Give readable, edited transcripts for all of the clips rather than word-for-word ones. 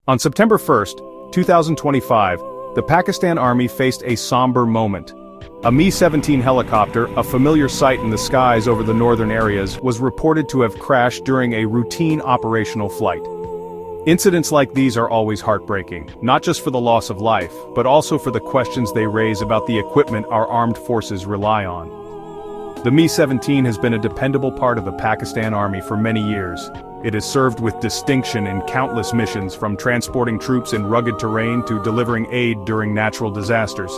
On September 1st, 2025, the Pakistan Army faced a somber moment. A Mi-17 helicopter, a familiar sight in the skies over the northern areas, was reported to have crashed during a routine operational flight. Incidents like these are always heartbreaking, not just for the loss of life, but also for the questions they raise about the equipment our armed forces rely on. The Mi-17 has been a dependable part of the Pakistan Army for many years. It has served with distinction in countless missions, from transporting troops in rugged terrain to delivering aid during natural disasters.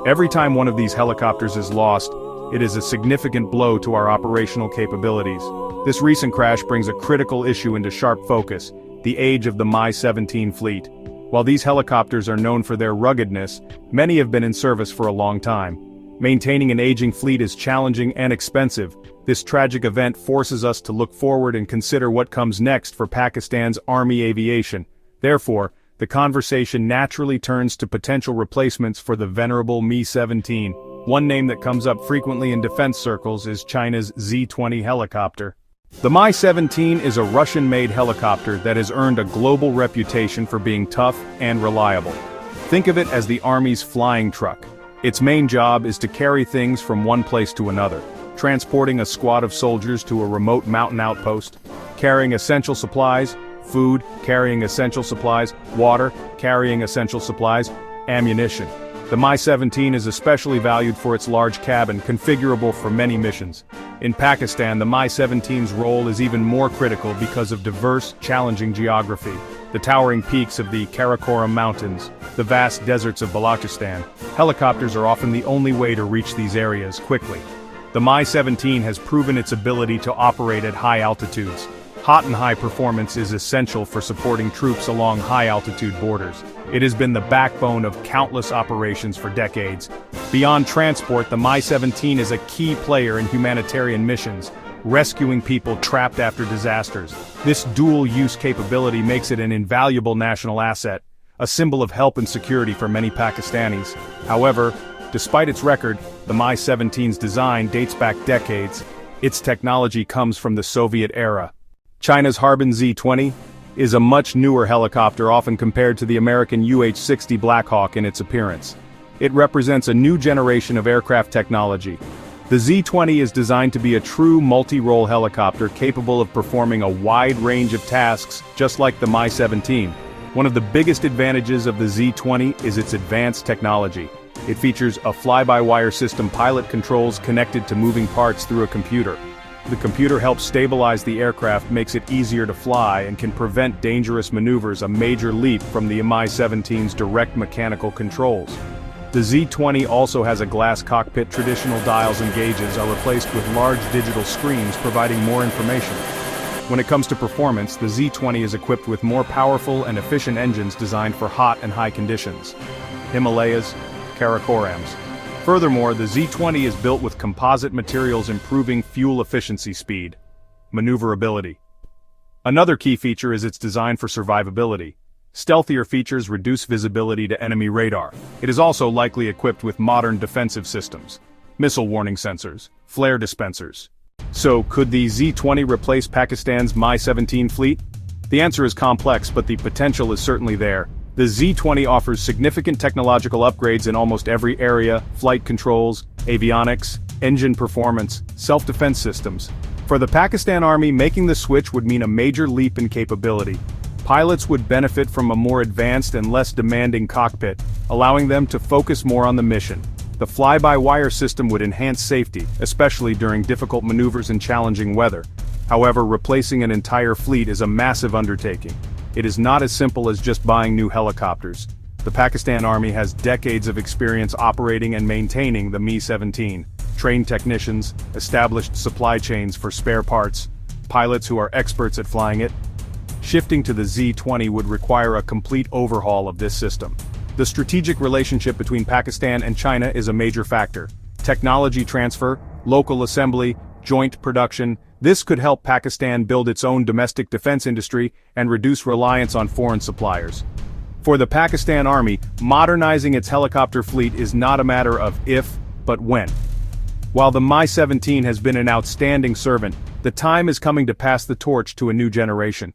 Every time one of these helicopters is lost, it is a significant blow to our operational capabilities. This recent crash brings a critical issue into sharp focus: the age of the Mi-17 fleet. While these helicopters are known for their ruggedness, many have been in service for a long time. Maintaining an aging fleet is challenging and expensive. This tragic event forces us to look forward and consider what comes next for Pakistan's Army aviation. Therefore, the conversation naturally turns to potential replacements for the venerable Mi-17. One name that comes up frequently in defense circles is China's Z-20 helicopter. The Mi-17 is a Russian-made helicopter that has earned a global reputation for being tough and reliable. Think of it as the Army's flying truck. Its main job is to carry things from one place to another, transporting a squad of soldiers to a remote mountain outpost, carrying essential supplies, food, carrying essential supplies, water, carrying essential supplies, ammunition. The Mi-17 is especially valued for its large cabin, configurable for many missions. In Pakistan, the Mi-17's role is even more critical because of diverse, challenging geography. The towering peaks of the Karakoram Mountains, the vast deserts of Balochistan. Helicopters are often the only way to reach these areas quickly. The Mi-17 has proven its ability to operate at high altitudes. Hot and high performance is essential for supporting troops along high-altitude borders. It has been the backbone of countless operations for decades. Beyond transport, the Mi-17 is a key player in humanitarian missions, rescuing people trapped after disasters. This dual-use capability makes it an invaluable national asset, a symbol of help and security for many Pakistanis. However, despite its record, the Mi-17's design dates back decades. Its technology comes from the Soviet era. China's Harbin Z-20 is a much newer helicopter, often compared to the American UH-60 Black Hawk in its appearance. It represents a new generation of aircraft technology. The Z-20 is designed to be a true multi-role helicopter capable of performing a wide range of tasks, just like the Mi-17. One of the biggest advantages of the Z-20 is its advanced technology. It features a fly-by-wire system pilot controls connected to moving parts through a computer. The computer helps stabilize the aircraft, makes it easier to fly, and can prevent dangerous maneuvers, a major leap from the Mi-17's direct mechanical controls. The Z-20 also has a glass cockpit. Traditional dials and gauges are replaced with large digital screens, providing more information. When it comes to performance, the Z-20 is equipped with more powerful and efficient engines designed for hot and high conditions. Himalayas, Karakorams. Furthermore, the Z-20 is built with composite materials, improving fuel efficiency, speed, maneuverability. Another key feature is its design for survivability. Stealthier features reduce visibility to enemy radar. It is also likely equipped with modern defensive systems, missile warning sensors, flare dispensers. So, could the Z-20 replace Pakistan's Mi-17 fleet? The answer is complex, but the potential is certainly there. The Z-20 offers significant technological upgrades in almost every area: flight controls, avionics, engine performance, self-defense systems. For the Pakistan Army, making the switch would mean a major leap in capability. Pilots would benefit from a more advanced and less demanding cockpit, allowing them to focus more on the mission. The fly-by-wire system would enhance safety, especially during difficult maneuvers and challenging weather. However, replacing an entire fleet is a massive undertaking. It is not as simple as just buying new helicopters. The Pakistan Army has decades of experience operating and maintaining the Mi-17. Trained technicians, established supply chains for spare parts, pilots who are experts at flying it. Shifting to the Z-20 would require a complete overhaul of this system. The strategic relationship between Pakistan and China is a major factor. Technology transfer, local assembly, joint production. This could help Pakistan build its own domestic defense industry and reduce reliance on foreign suppliers. For the Pakistan Army, modernizing its helicopter fleet is not a matter of if, but when. While the Mi-17 has been an outstanding servant, the time is coming to pass the torch to a new generation.